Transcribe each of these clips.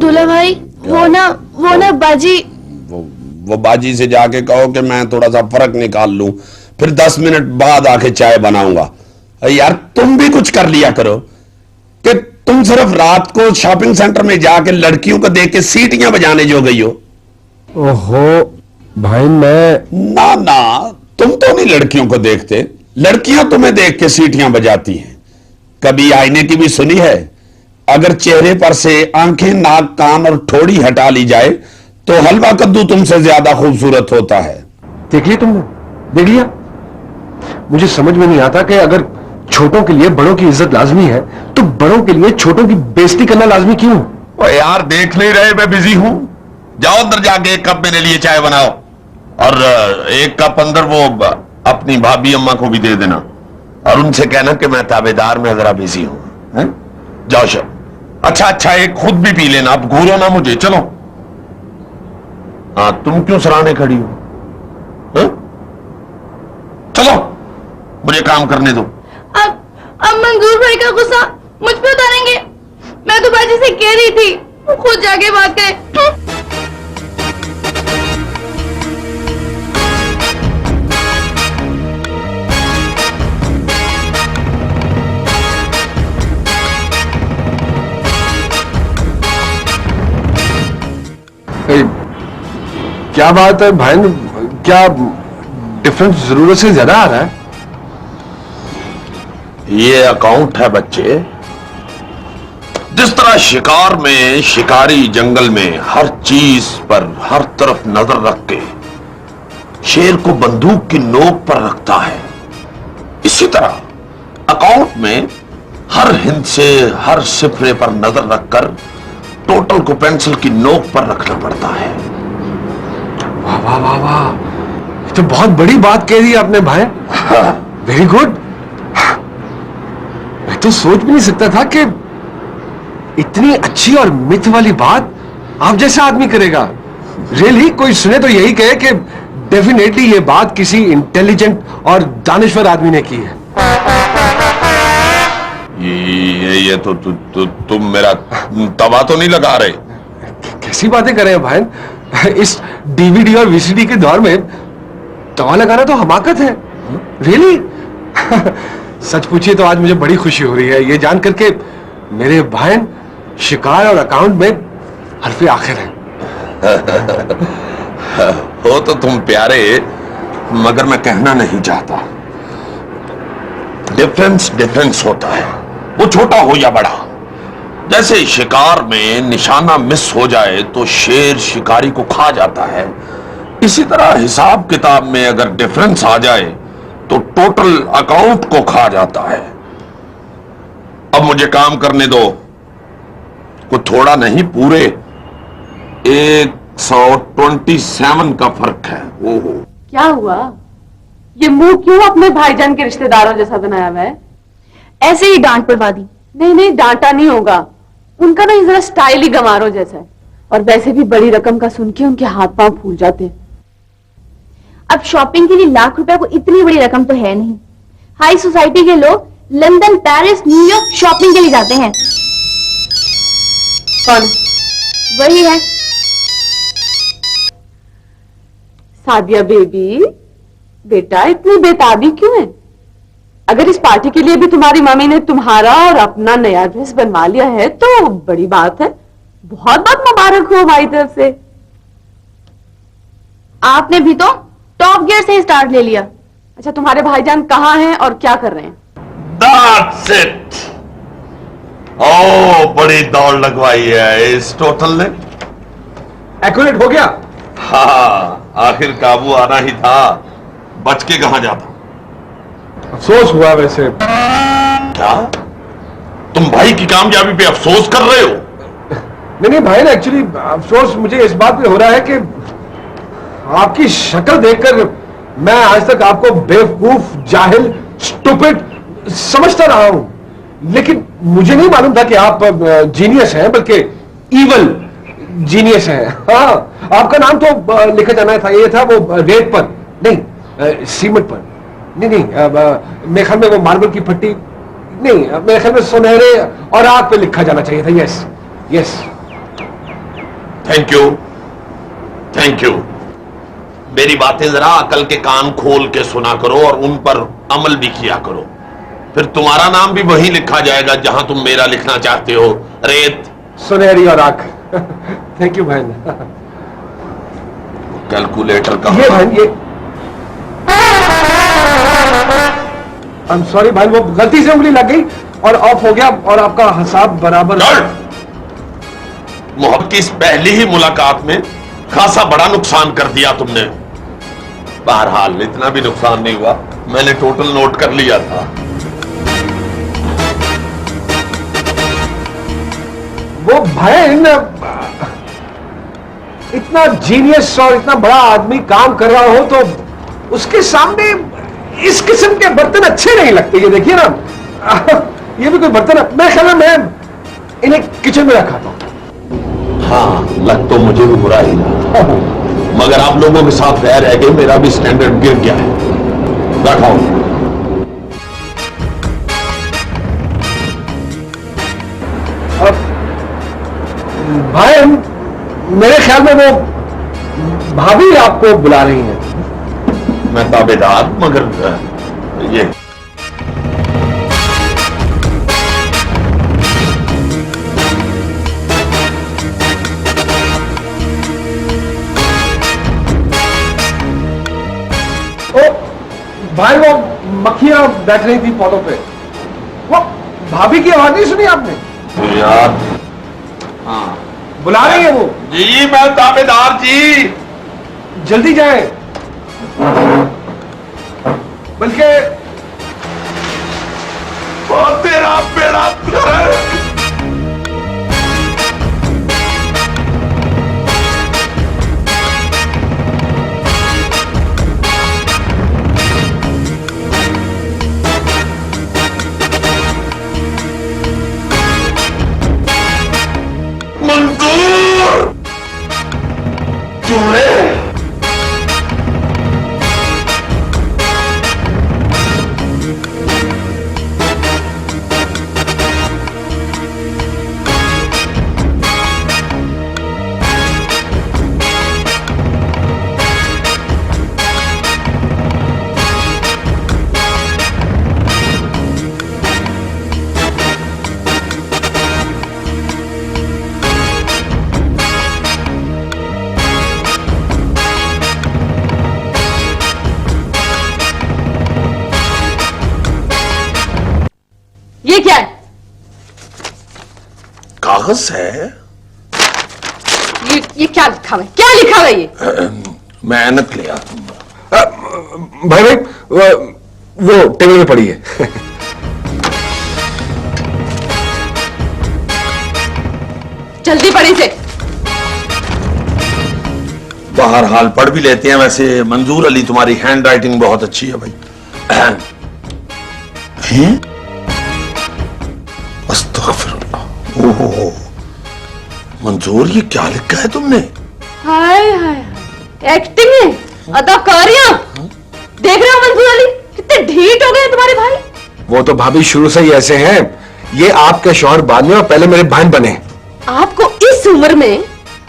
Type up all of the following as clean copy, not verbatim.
दूल्हा भाई वो ना बाजी, वो बाजी से जाके कहो कि मैं थोड़ा सा फर्क निकाल लूं, फिर 10 मिनट बाद आके चाय बनाऊंगा। यार तुम भी कुछ कर लिया करो कि तुम सिर्फ रात को शॉपिंग सेंटर में जाके लड़कियों को देख के सीटियां बजाने जो गई हो। ओहो भाई मैं ना ना, तुम तो नहीं लड़कियों को देखते, लड़कियां तुम्हें देख के सीटियां बजाती हैं। कभी आईने की भी सुनी है? अगर चेहरे पर से आंखें, नाक, कान और ठोड़ी हटा ली जाए तो हलवा कद्दू तुमसे ज्यादा खूबसूरत होता है। देख लिया तुमने, देख लिया। मुझे समझ में नहीं आता कि अगर छोटों के लिए बड़ों की इज्जत लाजमी है तो बड़ों के लिए छोटों की बेइज्जती करना लाजमी क्यों? ओ यार देख नहीं रहे मैं बिजी हूं? जाओ अंदर जाके एक कप मेरे लिए चाय बनाओ और एक कप अंदर वो अपनी भाभी अम्मा को भी दे देना और उनसे कहना कि मैं ताबेदार में जरा बिजी हूं। जाओ शब। अच्छा एक खुद भी पी लेना, अब घूरो ना मुझे। चलो। हाँ तुम क्यों सराहने खड़ी हो? है? चलो मुझे काम करने दो। अब मंजूर भाई का गुस्सा मुझ पे उतारेंगे? मैं तो बाजी से कह रही थी वो खुद जाके बात करे। क्या बात है भाई, क्या डिफरेंस जरूरत से ज्यादा आ रहा है? ये अकाउंट है बच्चे। जिस तरह शिकार में शिकारी जंगल में हर चीज पर हर तरफ नजर रख के शेर को बंदूक की नोक पर रखता है, इसी तरह अकाउंट में हर हिंद से हर सिफरे पर नजर रखकर टोटल को पेंसिल की नोक पर रखना पड़ता है। वाह वाह वाह वाह, तो बहुत बड़ी बात कह दी आपने भाई। Very good. मैं तो सोच भी नहीं सकता था कि इतनी अच्छी और मिथ वाली बात आप जैसा आदमी करेगा। रियली कोई सुने तो यही कहे कि डेफिनेटली ये बात किसी इंटेलिजेंट और दानिश्वर आदमी ने की है। ये तो तुम मेरा तवा तो नहीं लगा रहे? कैसी बातें कर रहे हैं भाई, इस डीवीडी और वीसीडी के दौर में तवा लगाना तो हमाकत है। रियली सच पूछिए तो आज मुझे बड़ी खुशी हो रही है ये जानकर के मेरे भाई शिकार और अकाउंट में हरफे आखिर है। हो तो तुम प्यारे, मगर मैं कहना नहीं चाहता। डिफरेंस होता है, वो छोटा हो या बड़ा। जैसे शिकार में निशाना मिस हो जाए तो शेर शिकारी को खा जाता है, इसी तरह हिसाब किताब में अगर डिफरेंस आ जाए तो टोटल अकाउंट को खा जाता है। अब मुझे काम करने दो। को थोड़ा नहीं, पूरे 127 का फर्क है। ओहो क्या हुआ? ये मुंह क्यों अपने भाईजान के रिश्तेदारों जैसा बनाया हुआ है? ऐसे ही डांट पड़वा दी। नहीं डांटा नहीं होगा, उनका ना जरा स्टाइल ही गंवारों जैसा है। और वैसे भी बड़ी रकम का सुन के उनके हाथ पांव फूल जाते हैं। अब शॉपिंग के लिए लाख रुपए को इतनी बड़ी रकम तो है नहीं। हाई सोसाइटी के लोग लंदन, पेरिस, न्यूयॉर्क शॉपिंग के लिए जाते हैं। कौन? वही है सादिया बेबी। बेटा इतनी बेताबी क्यों है? अगर इस पार्टी के लिए भी तुम्हारी मम्मी ने तुम्हारा और अपना नया ड्रेस बनवा लिया है तो बड़ी बात है। बहुत बहुत मुबारक हो हमारी तरफ से। आपने भी तो टॉप गियर से स्टार्ट ले लिया। अच्छा तुम्हारे भाईजान कहाँ हैं और क्या कर रहे हैं? That's it. ओ बड़ी दौड़ लगवाई है इस टोटल ने। एक्यूरेट हो गया। हाँ आखिर काबू आना ही था, बच के कहां जाता। अफसोस हुआ वैसे। क्या तुम भाई की कामयाबी पे अफसोस कर रहे हो? नहीं भाई ना, एक्चुअली अफसोस मुझे इस बात पे हो रहा है कि आपकी शक्ल देखकर मैं आज तक आपको बेवकूफ, जाहिल, स्टूपिड समझता रहा हूं, लेकिन मुझे नहीं मालूम था कि आप जीनियस हैं, बल्कि इवल जीनियस हैं। हाँ आपका नाम तो लिखा जाना था, ये था वो रेत पर नहीं, सीमेंट पर नहीं, मेरे ख्याल में वो मार्बल की पट्टी नहीं, मेरे ख्याल में सुनहरे और आग पे लिखा जाना चाहिए था। Yes yes. Thank you, thank you. मेरी बातें जरा अकल के कान खोल के सुना करो और उन पर अमल भी किया करो, फिर तुम्हारा नाम भी वहीं लिखा जाएगा जहां तुम मेरा लिखना चाहते हो, रेत। सुनहरी और आग। थैंक यू बहन। कैलकुलेटर का ये बहन, ये आई एम सॉरी भाई, वो गलती से उंगली लग गई और ऑफ हो गया और आपका हिसाब बराबर। मोहब्बत की इस पहली ही मुलाकात में खासा बड़ा नुकसान कर दिया तुमने। बहरहाल इतना भी नुकसान नहीं हुआ, मैंने टोटल नोट कर लिया था। वो बहन इतना जीनियस और इतना बड़ा आदमी काम कर रहा हो तो उसके सामने इस किस्म के बर्तन अच्छे नहीं लगते। ये देखिए ना, ये भी कोई बर्तन है। मैं ख्याल में मैं इन्हें किचन में रखा था। हाँ, लग तो मुझे भी बुरा ही रहा, मगर आप लोगों के साथ रह रह के मेरा भी स्टैंडर्ड गिर गया है। रखाओ। अब भाई, मेरे ख्याल में वो भाभी आपको बुला रही हैं। मैं ताबेदार, मगर ये ओ भाई, वो मक्खियां बैठ रही थी पौधों पे। वो भाभी की आवाज नहीं सुनी आपने? तो यार, हाँ बुला रही है वो। जी, मैं ताबेदार जी। जल्दी जाए, बल्कि तेरा बेड़ा गर्क। मंजूर, चूहे। ये क्या है? कागज है। ये क्या लिखा हुआ है? क्या लिखा हुआ है ये? मैं ऐनक ले आता हूं। भाई भाई, वो टेबल में पड़ी है। जल्दी पढ़ी से। बहरहाल पढ़ भी लेते हैं। वैसे मंजूर अली, तुम्हारी हैंड राइटिंग बहुत अच्छी है भाई। हैं? अस्तगफिरुल्लाह। ओहो मंजूर, ये क्या लिखा है तुमने? हाय हाय, एक्टिंग है, अदाकारियां। देख रहे हो मंजूर अली, कितने ढीठ हो गए तुम्हारे भाई। वो तो भाभी शुरू से ही ऐसे हैं। ये आपके शौहर बाद में और पहले मेरे बहन बने। आपको इस उम्र में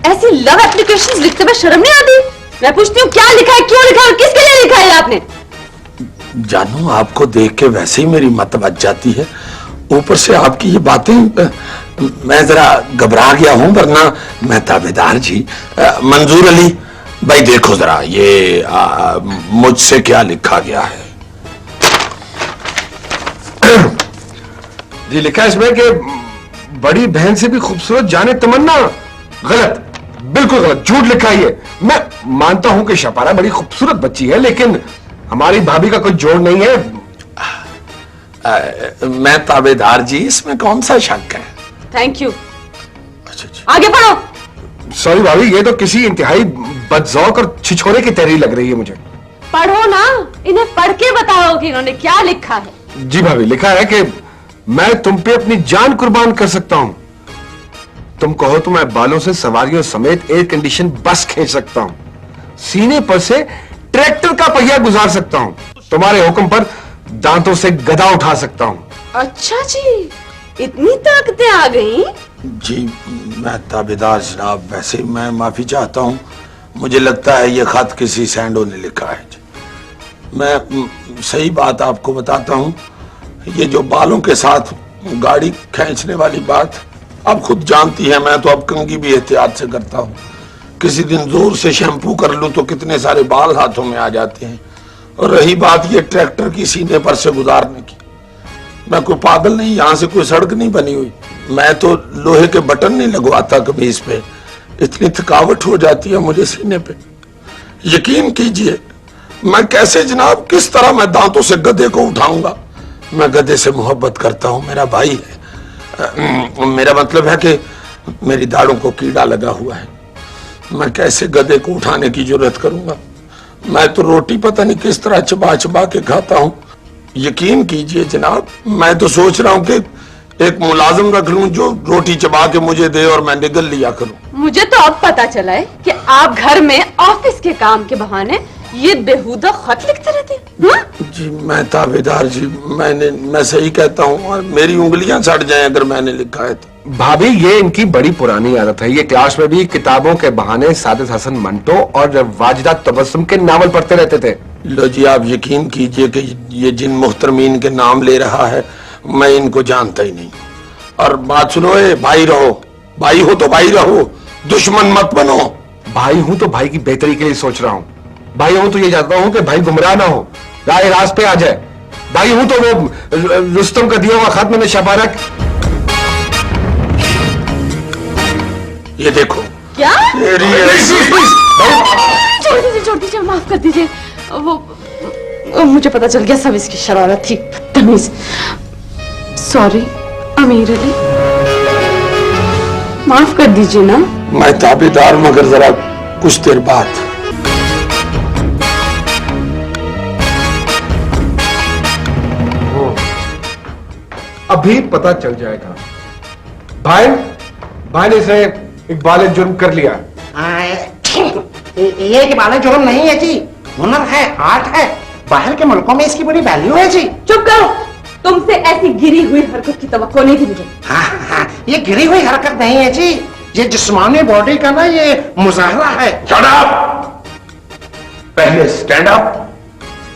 ऐसी लव एप्लीकेशंस लिखते हुए शर्म नहीं आती? मैं पूछती हूँ, क्या लिखा है, क्यों लिखा है, किसके लिए लिखा है आपने? जानू, आपको देख के वैसे ही मेरी मत बच जाती है, ऊपर से आपकी ये बातें, मैं जरा घबरा गया हूं, वरना मैं ताबेदार जी। मंजूर अली भाई, देखो जरा ये मुझसे क्या लिखा गया है। जी लिखा है इसमें कि बड़ी बहन से भी खूबसूरत जाने तमन्ना। गलत, बिल्कुल गलत, झूठ लिखा है ये। मैं मानता हूं कि शपारा बड़ी खूबसूरत बच्ची है, लेकिन हमारी भाभी का कोई जोड़ नहीं है। मैं ताबेदार जी, इसमें कौन सा शक है? Thank you. अच्छा अच्छा। आगे पढ़ो। सॉरी भाभी, ये तो किसी इंतहाई बदजौक और छिछोरे की तहरीर लग रही है मुझे। पढ़ो ना, इन्हें पढ़ के बताओ कि इन्होंने क्या लिखा है। जी भाभी, लिखा है कि मैं तुम पे अपनी जान कुर्बान कर सकता हूं। तुम कहो तो मैं बालों से सवारियों समेत एयर कंडीशन बस खींच सकता हूं, सीने पर से ट्रैक्टर का पहिया गुजार सकता हूं, तुम्हारे हुक्म पर दांतों से गदा उठा सकता हूं, अच्छा जी, इतनी ताकतें आ गई। जी मैं ताबेदार जनाब, वैसे मैं माफी चाहता हूँ, मुझे लगता है ये खत किसी सैंडो ने लिखा है जी। मैं सही बात आपको बताता हूँ, ये जो बालों के साथ गाड़ी खींचने वाली बात, आप खुद जानती है, मैं तो अब कंघी भी एहतियात से करता हूँ। किसी दिन जोर से शैम्पू कर लूं तो कितने सारे बाल हाथों में आ जाते हैं। और रही बात ये ट्रैक्टर की सीने पर से गुजारने की, मैं कोई पागल नहीं, यहां से कोई सड़क नहीं बनी हुई, मैं तो लोहे के बटन नहीं लगवाता कमीज पे, इतनी थकावट हो जाती है मुझे सीने पे। यकीन कीजिए, मैं कैसे जनाब, किस तरह मैं दांतों से गधे को उठाऊंगा। मैं गधे से मोहब्बत करता हूं, मेरा भाई है। मेरा मतलब है कि मेरी दाढ़ों को कीड़ा लगा हुआ है, मैं कैसे गधे को उठाने की जरूरत करूंगा। मैं तो रोटी पता नहीं किस तरह चबा चबा के खाता हूं। यकीन कीजिए जनाब, मैं तो सोच रहा हूं कि एक मुलाजिम रख लूं जो रोटी चबा के मुझे दे और मैं निगल लिया करूं। मुझे तो अब पता चला है कि आप घर में ऑफिस के काम के बहाने ये बेहुदा खत लिखते रहते हैं। जी मैं ताबेदार जी, मैं सही कहता हूँ, और मेरी उंगलियां सड़ जाएं अगर मैंने लिखा है तो। भाभी ये इनकी बड़ी पुरानी आदत है, ये क्लास में भी किताबों के बहाने सादिक हसन मंटो और वाजिदा तबस्सुम के नावल पढ़ते रहते थे। लो जी, आप यकीन कीजिए कि ये जिन मुहतरमीन के नाम ले रहा है मैं इनको जानता ही नहीं। और बात सुनो, भाई रहो, भाई हो तो भाई रहो, दुश्मन मत बनो। भाई हूं तो भाई की बेहतरी के लिए सोच रहा हूँ। भाई हूं तो ये चाहता हूँ कि भाई गुमराह ना हो, राह रास्त पे आ जाए। भाई हूं तो वो रुस्तम का दिया हुआ खत मैंने छपा रख। ये देखो। क्या? छोड़ दीजिए, माफ कर दीजिए। वो मुझे पता चल गया, सब इसकी शरारत थी, बदतमीज। सॉरी अमीर अली, माफ कर दीजिए ना। मैं ताबेदार, मगर जरा कुछ देर बाद। अभी पता चल जाएगा। भाई ने इसे इकबाल जुर्म कर लिया। ये इकबाल जुर्म नहीं है जी, हुनर है, आर्ट है, बाहर के मुल्कों में इसकी बड़ी वैल्यू है जी। चुप करो, तुमसे ऐसी गिरी हुई हरकत की तवक्को नहीं थी मुझे। हाँ, ये गिरी हुई हरकत नहीं है जी, ये जिस्मानी बॉडी का ना ये मुजाहरा है। Shut up! पहले स्टैंड अप,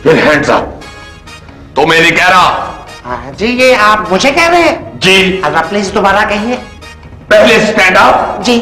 फिर हैंड्स अप। तो मैं नहीं कह रहा। जी ये आप मुझे कह रहे हैं? जी। अल्लाह प्लीज दोबारा कहिए। पहले स्टैंड अप, जी।